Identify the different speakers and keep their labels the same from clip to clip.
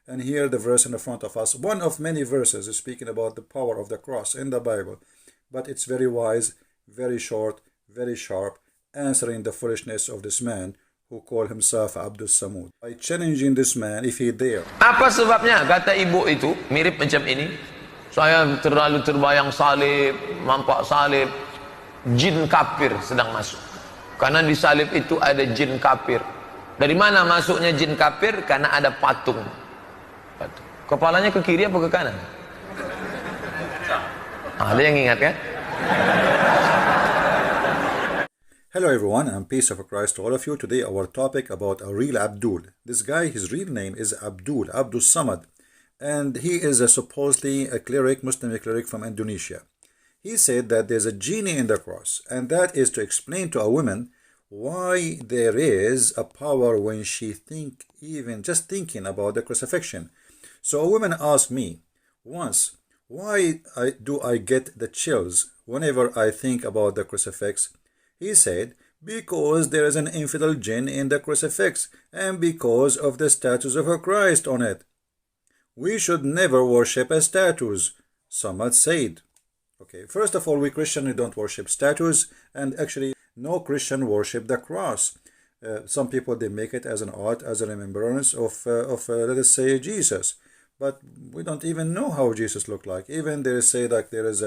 Speaker 1: And here the verse in the front of us, one of many verses, is speaking about the power of the cross in the Bible. But it's very wise, very short, very sharp, answering the foolishness of this man who called himself Abdul Samud. By challenging this man, if he dare.
Speaker 2: Apa sebabnya? Kata ibu itu, mirip macam ini. Saya terlalu terbayang salib, nampak salib, jin kafir sedang masuk. Karena di salib itu ada jin kafir. Dari mana masuknya jin kafir? Karena ada patung. Kepalanya ke kiri apa ke kanan? Ada yang ingat kan?
Speaker 1: Hello everyone, and peace of Christ to all of you. Today our topic about a real Abdul. This guy, his real name is Abdul Somad, and he is supposedly a cleric, Muslim cleric from Indonesia. He said that there's a genie in the cross, and that is to explain to a woman why there is a power when she even just thinking about the crucifixion. So a woman asked me once, why do I get the chills whenever I think about the crucifix? He said, because there is an infidel jinn in the crucifix and because of the statues of Christ on it. We should never worship as statues, Somad said. Okay, first of all, we Christians don't worship statues, and actually no Christian worship the cross. Some people, they make it as an art, as a remembrance of let us say, Jesus. But we don't even know how Jesus looked like. Even they say that there is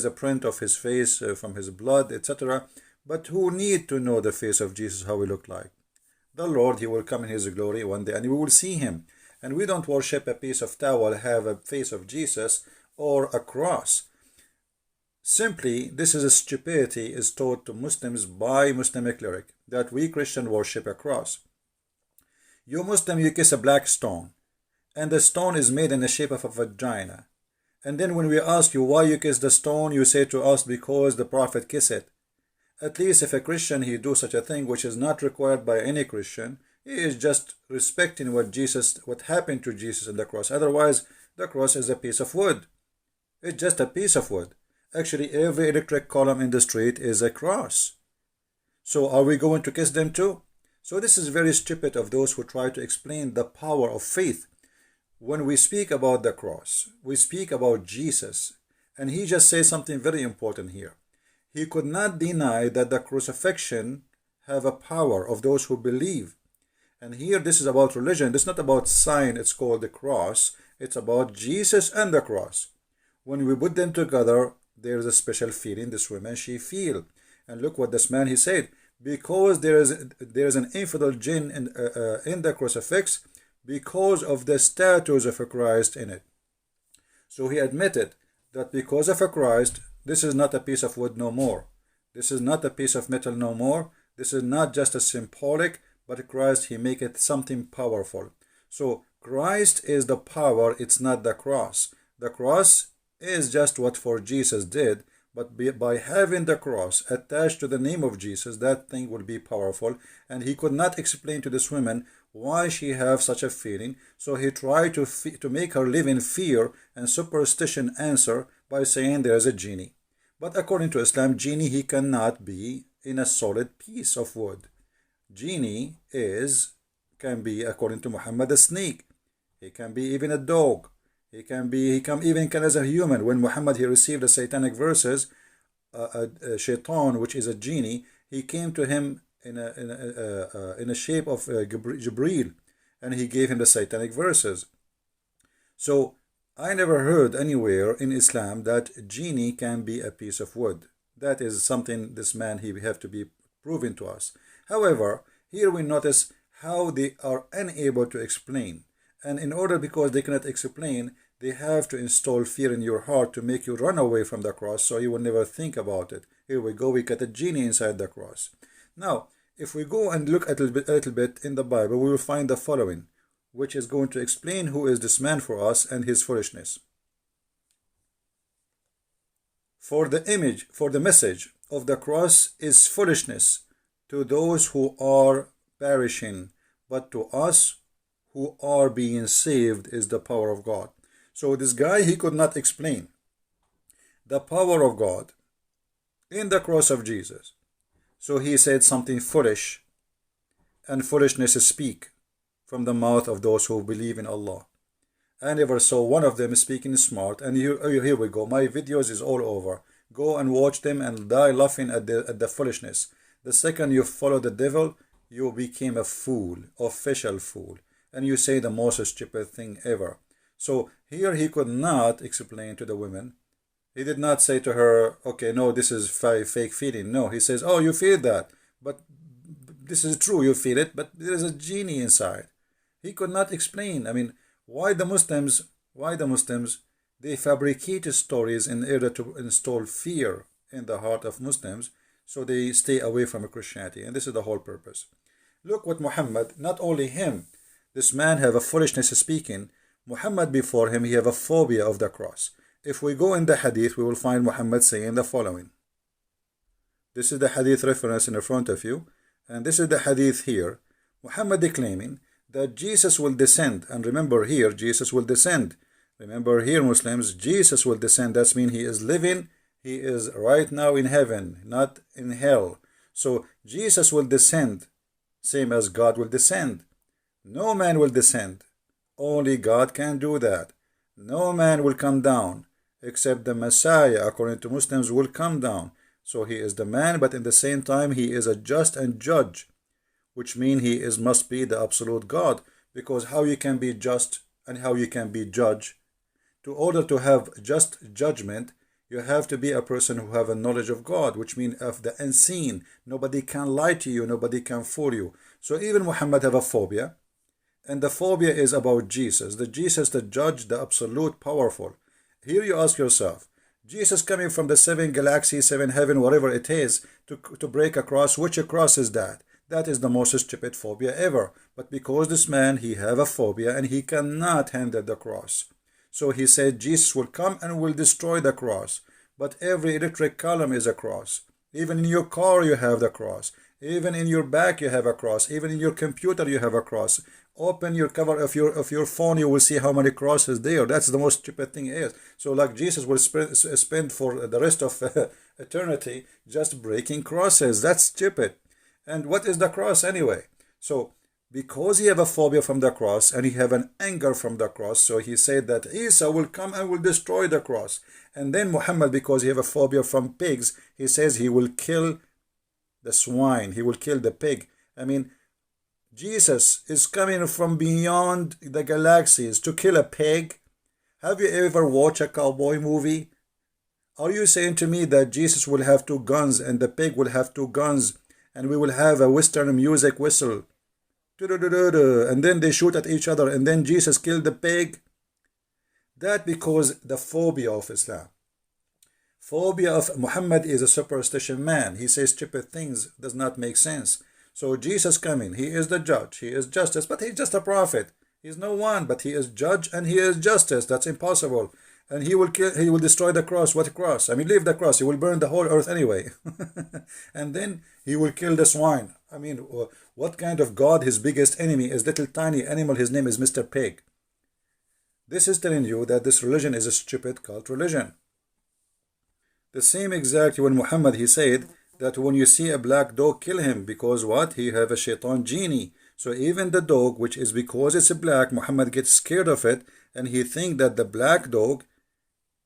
Speaker 1: a print of his face from his blood, etc. But who need to know the face of Jesus, how he looked like? The Lord, he will come in his glory one day and we will see him. And we don't worship a piece of towel, have a face of Jesus or a cross. Simply, this is a stupidity is taught to Muslims by Muslim cleric, that we Christian worship a cross. You Muslim, you kiss a black stone, and the stone is made in the shape of a vagina. And then when we ask you why you kiss the stone, you say to us, because the Prophet kissed it. At least if a Christian, he do such a thing which is not required by any Christian, he is just respecting what happened to Jesus on the cross. Otherwise, the cross is a piece of wood. It's just a piece of wood. Actually, every electric column in the street is a cross. So are we going to kiss them too? So this is very stupid of those who try to explain the power of faith. When we speak about the cross, we speak about Jesus. And he just says something very important here. He could not deny that the crucifixion have a power of those who believe. And here this is about religion. It's not about sign. It's called the cross. It's about Jesus and the cross. When we put them together, there's a special feeling this woman, she feel. And look what this man, he said. Because there is an infidel jinn in the crucifix because of the statues of a Christ in it. So he admitted that because of a Christ, this is not a piece of wood no more. This is not a piece of metal no more. This is not just a symbolic, but Christ, he make it something powerful. So Christ is the power, it's not the cross. The cross is just what for Jesus did, but by having the cross attached to the name of Jesus, that thing will be powerful. And he could not explain to this woman why she have such a feeling. So he tried to make her live in fear and superstition answer by saying there is a genie. But according to Islam, genie, he cannot be in a solid piece of wood. Genie can be, according to Muhammad, a snake. He can be even a dog. He can even as a human. When Muhammad, he received the satanic verses, a shaitan, which is a genie, he came to him in a shape of Jibreel, and he gave him the satanic verses. So I never heard anywhere in Islam that genie can be a piece of wood. That is something this man, he have to be proven to us. However, here we notice how they are unable to explain. And in order, because they cannot explain, they have to install fear in your heart to make you run away from the cross, so you will never think about it. Here we go, we get a genie inside the cross. Now, if we go and look a little bit in the Bible, we will find the following, which is going to explain who is this man for us and his foolishness. For the message of the cross is foolishness to those who are perishing, but to us who are being saved is the power of God. So this guy, he could not explain the power of God in the cross of Jesus. So he said something foolish, and foolishness speak from the mouth of those who believe in Allah. I never saw one of them speaking smart. And here we go. My videos is all over. Go and watch them and die laughing at the foolishness. The second you follow the devil, you became a fool, official fool. And you say the most stupid thing ever. So here he could not explain to the women. He did not say to her, okay, no, this is fake feeling. No, he says, oh, you feel that. But this is true, you feel it, but there is a genie inside. He could not explain. I mean, why the Muslims, they fabricate stories in order to install fear in the heart of Muslims, so they stay away from Christianity. And this is the whole purpose. Look what Muhammad, not only him, this man have a foolishness speaking. Muhammad before him, he have a phobia of the cross. If we go in the Hadith, we will find Muhammad saying the following. This is the Hadith reference in front of you. And this is the Hadith here. Muhammad declaiming that Jesus will descend. And remember here, Jesus will descend. Remember here, Muslims, Jesus will descend. That means he is living. He is right now in heaven, not in hell. So Jesus will descend, same as God will descend. No man will descend. Only God can do that. No man will come down, except the Messiah, according to Muslims, will come down. So he is the man, but in the same time, he is a just and judge, which means he must be the absolute God. Because how you can be just and how you can be judge? To order to have just judgment, you have to be a person who have a knowledge of God, which means of the unseen. Nobody can lie to you. Nobody can fool you. So even Muhammad have a phobia. And the phobia is about Jesus. The Jesus, the judge, the absolute powerful. Here you ask yourself, Jesus coming from the 7 galaxies, 7 heaven, whatever it is, to break a cross. Which cross is that? That is the most stupid phobia ever. But because this man, he have a phobia and he cannot handle the cross. So he said Jesus will come and will destroy the cross. But every electric column is a cross. Even in your car you have the cross. Even in your back you have a cross. Even in your computer you have a cross. Open your cover of your phone, you will see how many crosses there. That's the most stupid thing is. So like Jesus will spend for the rest of eternity just breaking crosses. That's stupid. And what is the cross anyway? So because he have a phobia from the cross and he have an anger from the cross, so he said that Isa will come and will destroy the cross. And then Muhammad, because he have a phobia from pigs, he says he will kill the swine. He will kill the pig. I mean, Jesus is coming from beyond the galaxies to kill a pig. Have you ever watched a cowboy movie? Are you saying to me that Jesus will have 2 guns and the pig will have 2 guns and we will have a Western music whistle? And then they shoot at each other and then Jesus killed the pig? That because the phobia of Islam. Phobia of Muhammad is a superstition man. He says stupid things, does not make sense. So Jesus coming, he is the judge, he is justice, but he's just a prophet. He's no one, but he is judge and he is justice. That's impossible. And he will kill, he will destroy the cross. What cross? I mean, leave the cross. He will burn the whole earth anyway. And then he will kill the swine. I mean, what kind of God? His biggest enemy is little tiny animal. His name is Mr. Pig. This is telling you that this religion is a stupid cult religion. The same exact when Muhammad, he said that when you see a black dog, kill him, because what? He have a shaitan genie. So even the dog, which is because it's black, Muhammad gets scared of it, and he think that the black dog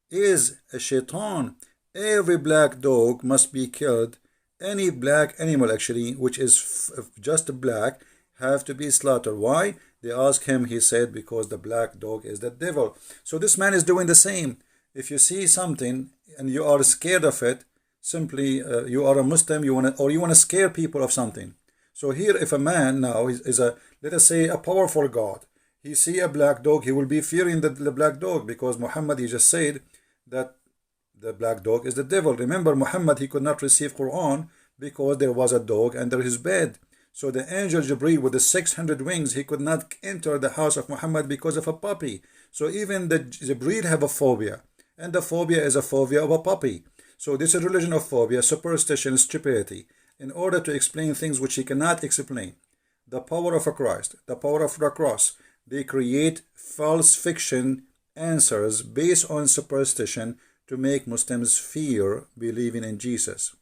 Speaker 1: is a shaitan. Every black dog must be killed. Any black animal actually, which is just black, have to be slaughtered. Why? They ask him, he said, because the black dog is the devil. So this man is doing the same. If you see something and you are scared of it, simply you are a Muslim, you want to scare people of something. So here, if a man now is a, let us say, a powerful God, he see a black dog, he will be fearing the black dog, because Muhammad, he just said that the black dog is the devil. Remember, Muhammad, he could not receive Quran because there was a dog under his bed. So the angel Jibreel with the 600 wings, he could not enter the house of Muhammad because of a puppy. So even the Jibreel have a phobia, and the phobia is a phobia of a puppy. So this is a religion of phobia, superstition, stupidity, in order to explain things which he cannot explain. The power of a Christ, the power of the cross, they create false fiction answers based on superstition to make Muslims fear believing in Jesus.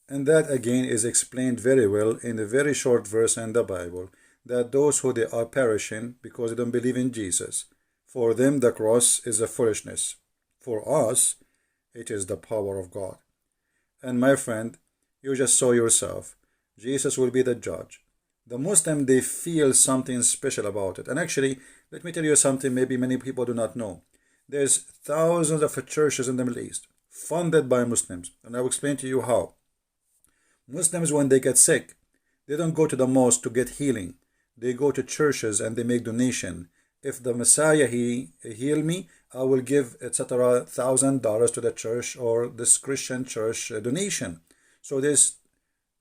Speaker 1: And that again is explained very well in a very short verse in the Bible. that those who they are perishing because they don't believe in Jesus, for them the cross is a foolishness. For us, it is the power of God. And my friend, you just saw yourself. Jesus will be the judge. The Muslim, they feel something special about it. And actually, let me tell you something maybe many people do not know. There's thousands of churches in the Middle East funded by Muslims. And I will explain to you how. Muslims, when they get sick, they don't go to the mosque to get healing. They go to churches and they make donation. If the Messiah, he heal me, I will give, etc., $1,000 to the church or this Christian church donation. So there's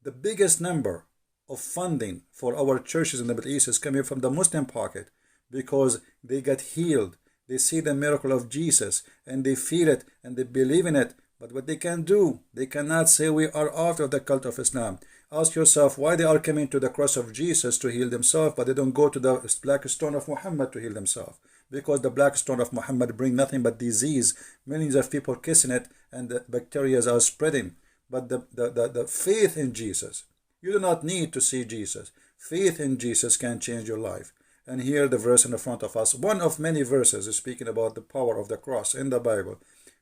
Speaker 1: the biggest number of funding for our churches in the Middle East is coming from the Muslim pocket because they get healed. They see the miracle of Jesus and they feel it and they believe in it. But what they can do, they cannot say we are out of the cult of Islam. Ask yourself why they are coming to the cross of Jesus to heal themselves, but they don't go to the black stone of Muhammad to heal themselves. Because the black stone of Muhammad bring nothing but disease. Millions of people kissing it and the bacteria are spreading. But the faith in Jesus, you do not need to see Jesus. Faith in Jesus can change your life. And here the verse in the front of us, one of many verses is speaking about the power of the cross in the Bible.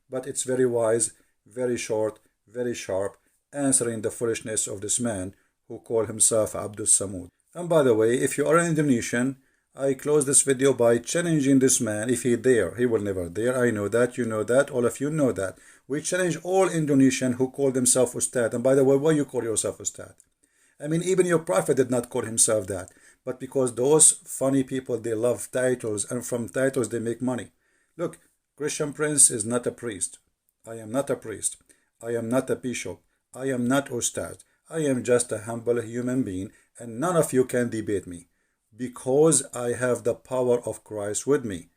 Speaker 1: But it's very wise, very short, very sharp, answering the foolishness of this man who called himself Abdul Samud. And by the way, if you are an Indonesian, I close this video by challenging this man. If he dare, he will never dare. I know that, you know that, all of you know that. We challenge all Indonesian who call themselves Ustad. And by the way, why you call yourself Ustad? I mean, even your prophet did not call himself that. But because those funny people, they love titles, and from titles they make money. Look, Christian Prince is not a priest. I am not a priest. I am not a bishop. I am not Ustad. I am just a humble human being, and none of you can debate me. Because I have the power of Christ with me,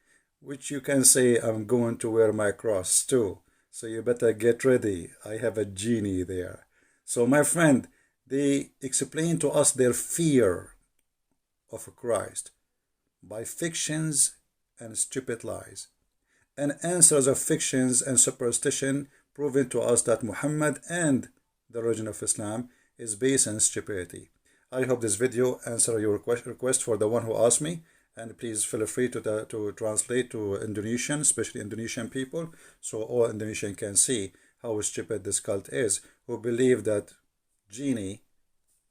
Speaker 1: which you can say I'm going to wear my cross too. So you better get ready. I have a genie there. So my friend, they explain to us their fear of Christ by fictions and stupid lies, and answers of fictions and superstition, proving to us that Muhammad and the religion of Islam is based on stupidity. I hope this video answered your request for the one who asked me, and please feel free to translate to Indonesian, especially Indonesian people, so all Indonesian can see how stupid this cult is, who believe that genie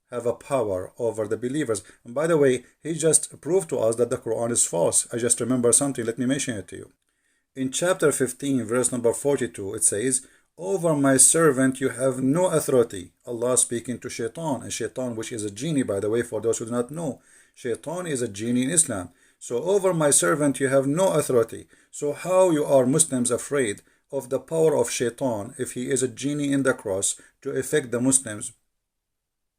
Speaker 1: have a power over the believers. And by the way, he just proved to us that the Quran is false. I just remember something, let me mention it to you. In chapter 15, verse number 42, it says, over my servant you have no authority. Allah speaking to Shaitan, and Shaitan, which is a genie, by the way, for those who do not know. Shaitan is a genie in Islam. So over my servant you have no authority. So how you are Muslims afraid of the power of Shaitan if he is a genie in the cross to affect the Muslims?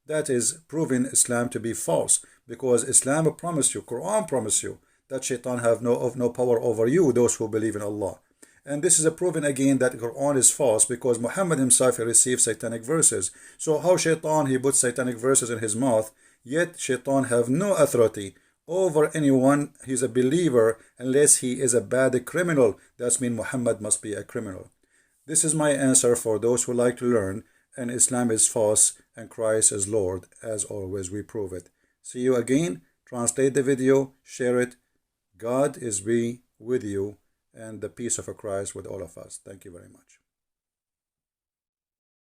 Speaker 1: That is proving Islam to be false, because Islam promised you, Quran promised you, that Shaitan have no power over you, those who believe in Allah. And this is a proven again that Quran is false, because Muhammad himself received satanic verses. So how Shaitan, he puts satanic verses in his mouth, yet Shaitan have no authority over anyone. He's a believer unless he is a bad criminal. That means Muhammad must be a criminal. This is my answer for those who like to learn, and Islam is false and Christ is Lord. As always, we prove it. See you again. Translate the video, share it. God is be with you, and the peace of Christ with all of us. Thank you very much.